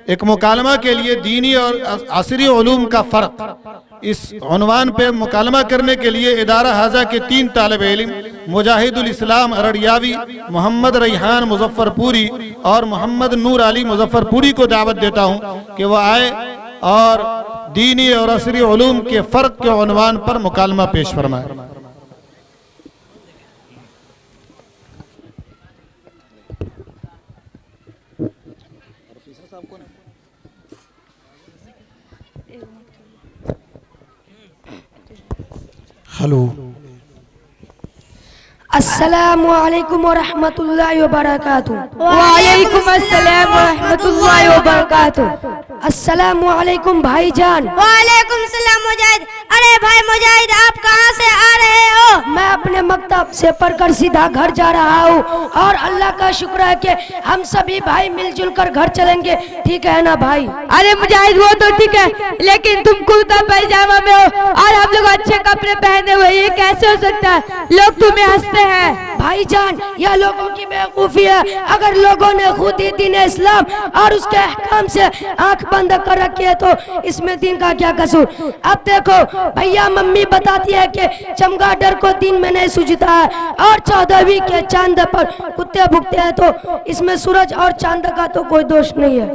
एक मुकालमा के लिए दीनी और असरी उलूम का फ़र्क, इस उन्वान पे मुकालमा करने के लिए इदारा हाजा के 3 तालिब इल्म मुजाहिदुल इस्लाम अरड़ियावी, मोहम्मद रैहान मुजफ्फरपुरी और मोहम्मद नूर अली मुजफ्फरपुरी को दावत देता हूँ कि वह आए और दीनी और असरी उलूम के फ़र्क के उन्वान पर मुकालमा पेश फरमाए। हेलो, अस्सलामु अलैकुम व रहमतुल्लाहि व बरकातुहू। वालेकुम अस्सलाम व रहमतुल्लाहि व बरकातुहू। अस्सलामु अलैकुम भाईजान। वालेकुम सलाम मुजाहिद। अरे भाई मुजाहिद, आप कहाँ से आ रहे हो? मैं अपने मकतब से पढ़कर सीधा घर जा रहा हूँ और अल्लाह का शुक्र है कि हम सभी भाई मिलजुल कर घर चलेंगे, ठीक है ना भाई? अरे मुजाहिद वो तो ठीक है, लेकिन तुम कुर्ता पैजामा में हो और हम लोग अच्छे कपड़े पहने हुए, ये कैसे हो सकता है? लोग तुम्हें हंसते हैं। भाईजान, यह लोगों की बेवकूफ़ी है। अगर लोगों ने खुद ही दीन इस्लाम और उसके अहकाम से आंख बंद कर रखी है तो इसमें दीन का क्या कसूर? अब देखो भैया, मम्मी बताती है कि चमगादड़ को दिन में नहीं सूझता है और 14वीं के चांद पर कुत्ते भुगते हैं, तो इसमें सूरज और चांद का तो कोई दोष नहीं है।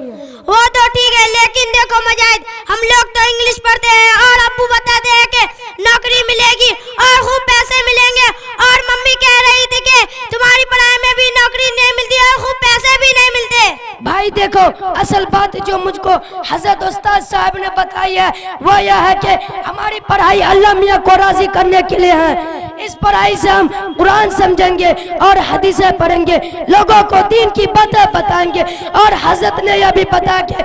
वो तो ठीक है, लेकिन देखो मुजाहिद, हम लोग तो इंग्लिश पढ़ते हैं और अब्बू बताते हैं कि नौकरी मिलेगी और खूब पैसे मिलेंगे, और मम्मी कह रही थी कि तुम्हारी पढ़ाई में भी नौकरी नहीं मिलती और खूब पैसे भी नहीं मिलते। भाई देखो, असल बात जो मुझको हजरत उस्ताद साहब ने बताई है वो यह है कि हमारी पढ़ाई अल्लाह मियाँ को राजी करने के लिए है। इस पढ़ाई से हम कुरान समझेंगे और हदीसें पढ़ेंगे, लोगों को दीन की बातें बताएंगे, और हजरत ने यह भी बताया कि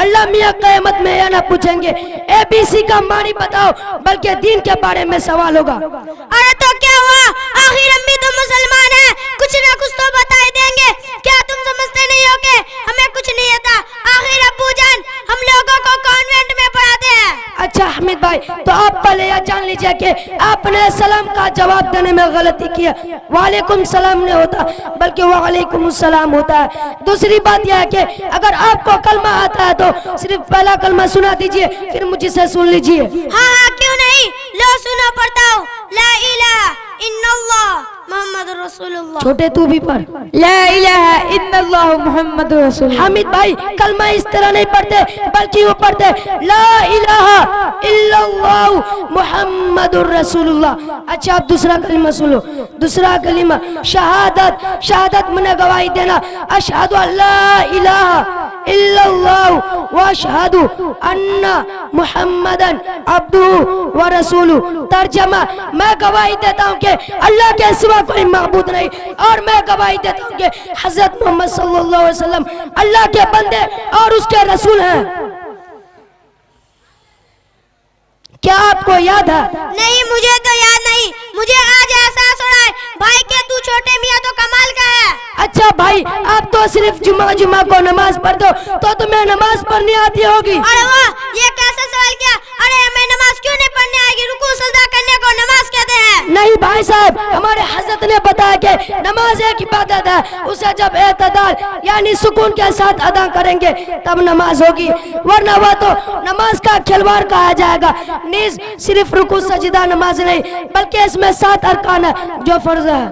अल्लाह मियाँ क़यामत में यह ना पूछेंगे ABC का मानी बताओ, बल्कि दीन के बारे में सवाल होगा। अरे तो क्या हुआ, आखिर अम्मी तो मुसलमान है, कुछ ना कुछ तो बता ही देंगे। क्या तुम समझते नहीं हो कि हमें कुछ नहीं आता? आखिर अब्बू जान हम लोगों को कॉन्वेंट में पढ़ाते हैं। अच्छा हमीद भाई, तो आप पहले यह जान लीजिए कि आपने सलाम का जवाब देने में गलती किया। वालेकुम सलाम नहीं होता बल्कि वालेकुम सलाम होता है। दूसरी बात यह है कि अगर आपको कलमा आता है तो सिर्फ पहला कलमा सुना दीजिए, फिर मुझसे सुन लीजिए। हाँ, क्यों नहीं, लो सुनो पढ़ता हूँ। ला इलाहा इल्लल्लाह मुहम्मदुर रसूलुल्लाह। छोटे तू भी पढ़, ला इलाहा इल्लल्लाह मुहम्मदुर रसूलुल्लाह। हामिद भाई, कलमा इस तरह नहीं पढ़ते बल्कि वो पढ़ते ला इलाहा इल्लल्लाह मुहम्मदुर रसूलुल्लाह। अच्छा, अब दूसरा कलिमा सुनो। दूसरा कलिमा शहादत। शहादत मैंने गवाही देना, अशहदु अल्ला इलाहा इल्लल्लाह व अशहदु अन्ना मुहम्मदन अब्दुहु व रसूलुहु। तर्जमा, मैं गवाही देता हूँ कि अल्लाह के सिवा कोई माबूद नहीं, और मैं गवाही देता हूँ कि हजरत मोहम्मद सल्लल्लाहु अलैहि वसल्लम अल्लाह के बंदे और उसके रसूल हैं। क्या आपको याद है? नहीं, मुझे तो याद नहीं। मुझे आज एहसास हो रहा है भाई के तू छोटे मियाँ तो कमाल का है। अच्छा भाई, आप तो सिर्फ जुमा को नमाज पढ़ दो तो तुम्हें नमाज पढ़नी आती होगी। अरे वाह, ये कैसा सवाल किया? अरे हमें नमाज क्यों नहीं पढ़ने आएगी? रुकू सजदा करने को नमाज कहते हैं। नहीं भाई साहब, हमारे हजरत ने बताया कि नमाज एक इबादत है, उसे जब एतदाल यानी सुकून के साथ अदा करेंगे तब नमाज होगी, वरना वह तो नमाज का खिलवाड़ कहा जाएगा। नीज सिर्फ रुकू सजदा नमाज नहीं बल्कि इसमें 7 अरकान है जो फर्ज है।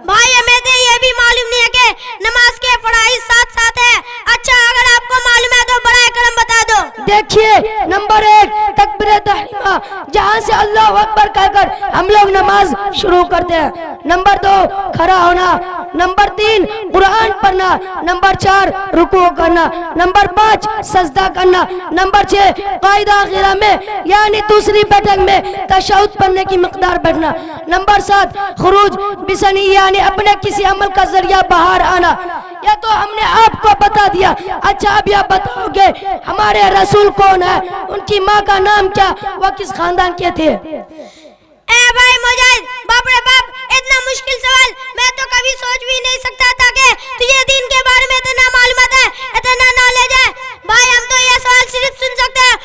भाई हमें तो ये भी मालूम नहीं है कि नमाज के पढ़ाई 7 है। अच्छा, अगर आपको मालूम है तो बड़ा करम बता दो। देखिए, नंबर 1 तकबीर तहरीमा, जहाँ से अल्लाह अकबर कहकर हम लोग नमाज शुरू करते हैं। नंबर 2 खड़ा होना। नंबर 3 कुरान पढ़ना। नंबर 4 रुकू करना। नंबर 5 सजदा करना। नंबर 6 कायदा गिरा में यानी दूसरी बैठक में तशहुद पढ़ने की मिकदार बैठना। नंबर 7 खुरूज बिसनी यानी अपने किसी अमल का जरिया बाहर आना। या तो हमने आपको बता दिया। अच्छा, अब यह बताओगे हमारे रसूल कौन है, उनकी माँ का नाम क्या, वह किस खानदान के थे? ए भाई मुजाहिद, बाप रे बाप, इतना मुश्किल सवाल मैं तो कभी सोच भी नहीं सकता था कि तुझे दीन के बारे में इतना मालूमात है, इतना नॉलेज है। भाई हम तो ये सवाल सिर्फ सुन सकते हैं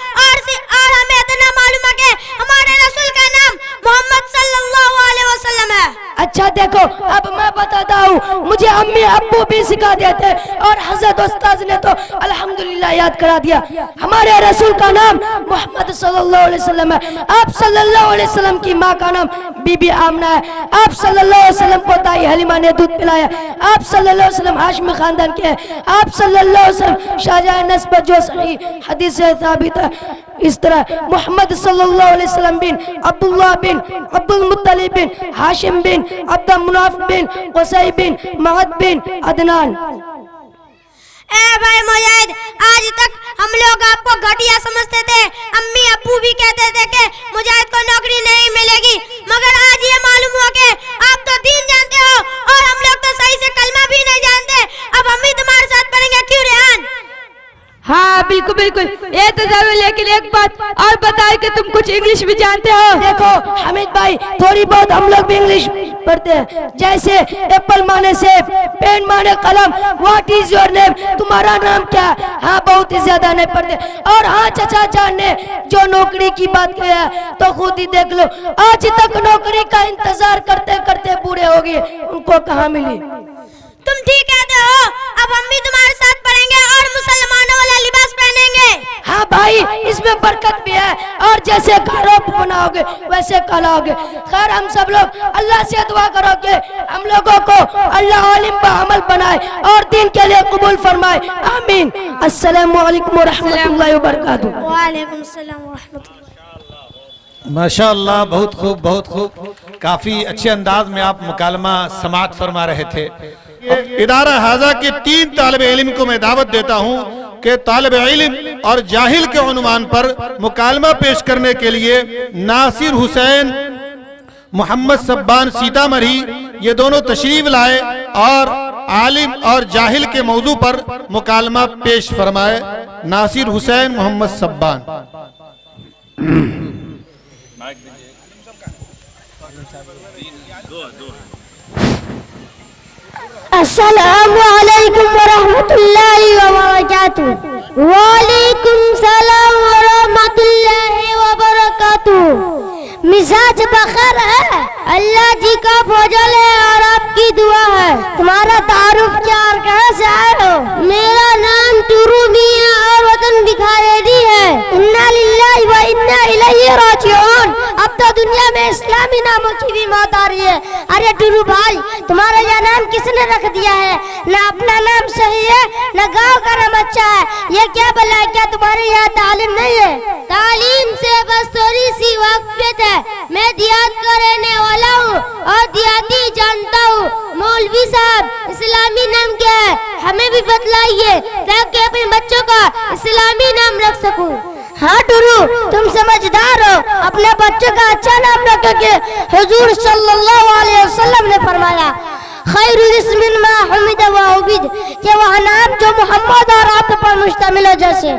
और हमें इतना मालूम है कि हमारे रसूल का नाम मोहम्मद सल्लल्लाहु अलैहि वसल्लम है। अच्छा देखो, अब मैं बताता हूँ मुझे अम्मी अब्बू भी सिखा देते और हजरत उस्ताद ने तो अल्हम्दुलिल्लाह याद करा दिया। हमारे रसूल का नाम मोहम्मद सल्लल्लाहु अलैहि वसल्लम है। आप सल्लल्लाहु अलैहि वसल्लम की माँ का नाम बीबी आमना है। आप सल्लल्लाहु अलैहि वसल्लम को ताई हलीमा ने दूध पिलाया। आप सल्लल्लाहु अलैहि वसल्लम हाशमी खानदान के हैं। आप सल्लल्लाहु अलैहि वसल्लम शाहजहां नस्ब जो सही हदीस से साबित है। इस तरह मोहम्मद सल्लल्लाहु अलैहि वसल्लम बिन अब्दुल्लाह बिन अब्दुल मुत्तलिब बिन हाशिम बिन अब्द मुनाफ बिन क़ुसै बिन महद बिन अदनान। ए भाई मुजाहिद, आज तक हम लोग आपको घटिया समझते थे। अम्मी अब्बू भी कहते थे कि मुजाहिद को नौकरी नहीं मिलेगी, मगर आज ये मालूम हुआ कि आप तो दीन जानते हो और हम लोग तो सही से कलमा भी नहीं जानते। अब हम भी तुम्हारे साथ पढ़ेंगे, क्यों रेहान? हाँ बिल्कुल बिल्कुल, ये तो जरूर। लेकिन एक बात और बताए कि तुम कुछ इंग्लिश भी जानते हो? देखो हामिद भाई, थोड़ी बहुत हम लोग भी इंग्लिश पढ़ते हैं। जैसे एप्पल माने सेब, पेन माने कलम, व्हाट इज योर नेम, तुम्हारा नाम क्या? हाँ बहुत ही ज्यादा नहीं पढ़ते। और हाँ चचा जान ने जो नौकरी की बात किया है तो खुद ही देख लो, आज तक नौकरी का इंतजार करते करते बूढ़े हो गए, उनको कहाँ मिली? तुम ठीक कहते हो। अब हम भी तुम्हारे साथ पढ़ेंगे और मुसलमानों वाला लिबास पहनेंगे। हाँ भाई, इसमें बरकत भी है और जैसे घरों बनाओगे वैसे कहलाओगे। खैर हम सब लोग अल्लाह से दुआ करो कि हम लोगों को अल्लाह आलिम बा अमल बनाए और दीन के लिए कबूल फरमाए। आमीन। अस्सलामु अलैकुम व रहमतुल्लाहि व बरकातहू। वालेकुम अस्सलाम व रहमतुल्लाह। माशाअल्लाह, बहुत खूब बहुत खूब। काफ़ी अच्छे अंदाज में आप मुकालमा समाअत फरमा रहे थे। इदारा हाजा के 3 तालिब इल्म को मैं दावत देता हूँ कि तालिब इल्म और जाहिल के उन्वान पर मुकालमा पेश करने के लिए नासिर हुसैन मोहम्मद सब्बान सीतामढ़ी ये दोनों तशरीफ लाए और आलिम और जाहिल के मौजू पर मुकालमा पेश फरमाए। नासिर हुसैन मोहम्मद सब्बान। अस्सलामु अलैकुम व रहमतुल्लाहि व बरकातुहू। वालेकुम सलाम व रहमतुल्लाहि व बरकातुहू। मिजाज बखर है, अल्लाह जी का फजल है और आपकी दुआ है। तुम्हारा तारुफ क्या और कहाँ से आए हो? मेरा नाम टुरू मियां और वतन भिखारी है। इन्ना लिल्लाहि व इन्ना इलैहि राजिऊन। अब तो दुनिया में इस्लामी नामों की भी मौत आ रही है। अरे टुरू भाई, तुम्हारा यह नाम किसने रख दिया है? न अपना नाम सही है न गाँव का नाम अच्छा है। ये क्या भला है? क्या तुम्हारे यहाँ तालीम नहीं है? तालीम से बस थोड़ी सी वाक़ियत है। मैं दियात का रहने वाला हूँ और दियाती जानता हूँ। मौलवी साहब, इस्लामी नाम क्या है? हमें भी बतलाइए ताकि अपने बच्चों का इस्लामी नाम रख सकूं। हाँ टुरू, तुम समझदार हो, अपने बच्चों का अच्छा नाम रखोगे। हुजूर सल्लल्लाहु अलैहि वसल्लम ने फरमाया, खैरुल इस्मिन मा हुमिद व उबिद, कि वह नाम जो मोहम्मद और आप पर मुश्तमिल हो, जैसे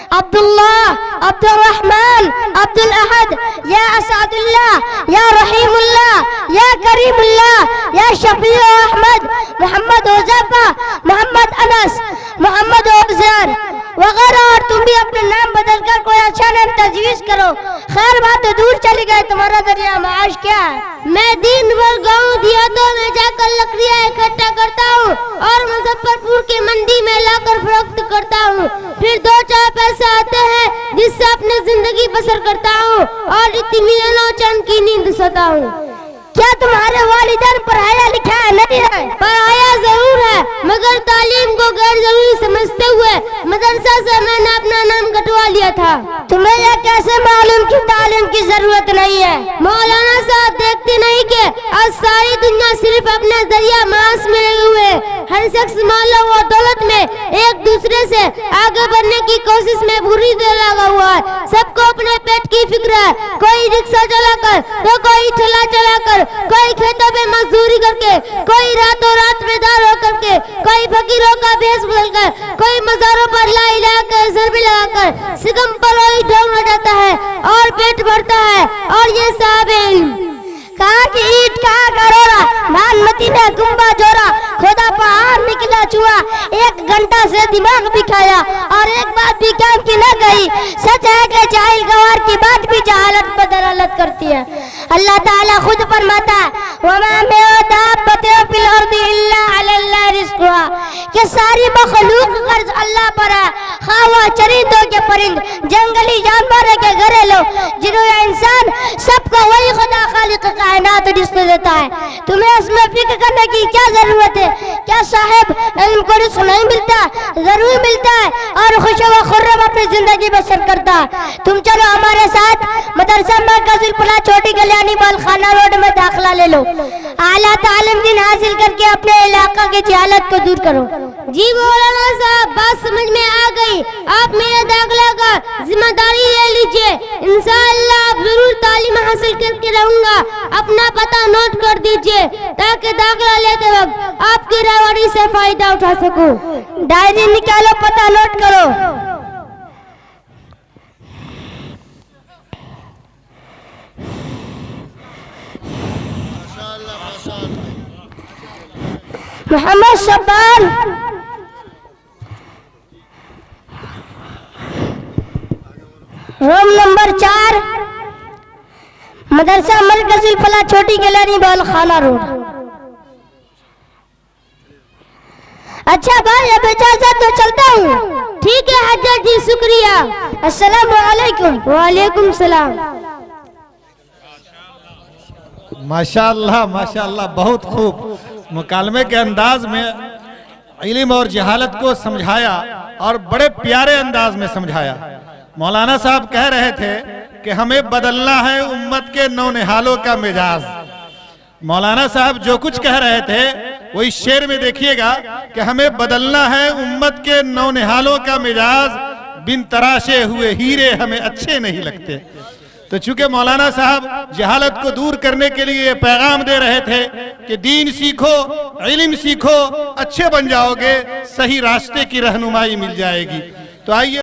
अब्दुल्लाह, अब्दुल रहमान, अब्दुल अहद, या असदुल्लाह, या रहीमुल्लाह, या करीमुल्लाह, या शफी अहमद, मोहम्मद उज़ैफा, मोहम्मद अनस, मोहम्मद अफजर वगैरह। और तुम भी अपने नाम बदलकर कोई अच्छा नाम तजवीज करो। खैर बात तो दूर चली गई, तुम्हारा जरिया माश क्या है? मैं दिन भर गाँव दियातों में जाकर लकड़ियाँ इकट्ठा करता हूँ और मुजफ्फरपुर की मंडी में लाकर फरोख्त करता हूँ। फिर 2-4 पैसे आते हैं जिससे अपनी जिंदगी बसर करता हूँ और इत्मीनान चैन की नींद सोता हूँ। क्या तुम्हारे वालिदैन पढ़ाया लिखाया नहीं है? पढ़ाया जरूर है, मगर तालीम को गैर जरूरी समझते हुए मदरसा से मैंने अपना नाम कटवा लिया था। तुम्हें यह कैसे मालूम कि तालीम की जरूरत नहीं है? मौलाना साहब देखते नहीं कि आज सारी दुनिया सिर्फ अपना जरिया मांस में लगे हुए। हर शख्स मालो और दौलत में एक दूसरे से आगे बढ़ने की कोशिश में बुरी तरह लगा हुआ है। सबको अपने पेट की फिक्र है। कोई रिक्शा चलाकर तो कोई ठेला चलाकर, कोई खेतों में मजदूरी करके, कोई रातों रात बेदार होकर के, कोई फकीरों का भेष बदलकर, कोई मज़ारों पर ला इलाहा कर ज़रबी लगाकर सिगम पर वही ढोंग हो जाता है और पेट भरता है। और ये साहब कहाँ की ईट कहाँ का रोरा, भानमती ने गुम्बा जोरा, खुदा पहाड़ निकला कछुआ 1 घंटा से दिमाग भी खाया और एक बात भी काम की न गई। सच है कि जाहिल गवार की बात भी जहालत पर दलालत करती है। अल्लाह ताला खुद फरमाता है वमा मिन दाब्बतिन फिल अर्दि इल्ला अलल्लाह रिज़्क़ुहा, कि सारी मखलूक कर्ज अल्लाह पर है, खा वह चरिंदों के परिंद, जंगली जानवर के घरेलू, जिन्हों या इंसान, सबको वही खुदा खालिक कायनात रिज़्क़ देता है। तुम्हें इसमें फिक्र करने की क्या जरूरत है? क्या साहिब इल्म को रिज़्क़ नहीं मिलता? जरूर मिलता है और खुश व खुर्रम अपनी जिंदगी बसर करता है। तुम चलो हमारे साथ मदरसा मरकजुल फलाह छोटी कल्याणी बालखाना रोड में दाखिला ले लो। आला तालीम दिन हासिल करके अपने इलाका की जहालत को दूर करो। जी मौलाना साहब, बात समझ में आ गई। आप मेरे दाखिला का जिम्मेदारी ले लीजिए। इंशाअल्लाह आप जरूर तालीम हासिल करके रहूंगा। अपना पता नोट कर दीजिए ताकि दाखिला लेते वक्त आपकी रावड़ी से फायदा उठा सकूं। डायरी निकालो, पता नोट करो। मोहम्मद शब्बान, रूम नंबर 4, मदरसा मरकजुल फलाह छोटी गैलरी बालखाना रोड। अच्छा भाई, अब इजाजत तो चलता हूँ। ठीक है हजरत जी, शुक्रिया। अस्सलाम वालेकुम। वालेकुम सलाम। माशाअल्लाह माशाअल्लाह, बहुत खूब मुकालमे के अंदाज में इल्म और जहालत को समझाया और बड़े प्यारे अंदाज में समझाया। मौलाना साहब कह रहे थे कि हमें बदलना है उम्मत के नौनिहालों का मिजाज। मौलाना साहब जो कुछ कह रहे थे वो इस शेर में देखिएगा कि हमें बदलना है उम्मत के नौनिहालों का मिजाज, बिन तराशे हुए हीरे हमें अच्छे नहीं लगते। तो चूंकि मौलाना साहब जहालत को दूर करने के लिए पैगाम दे रहे थे कि दीन सीखो, इल्म सीखो, अच्छे बन जाओगे, सही रास्ते की रहनुमाई मिल जाएगी। तो आइए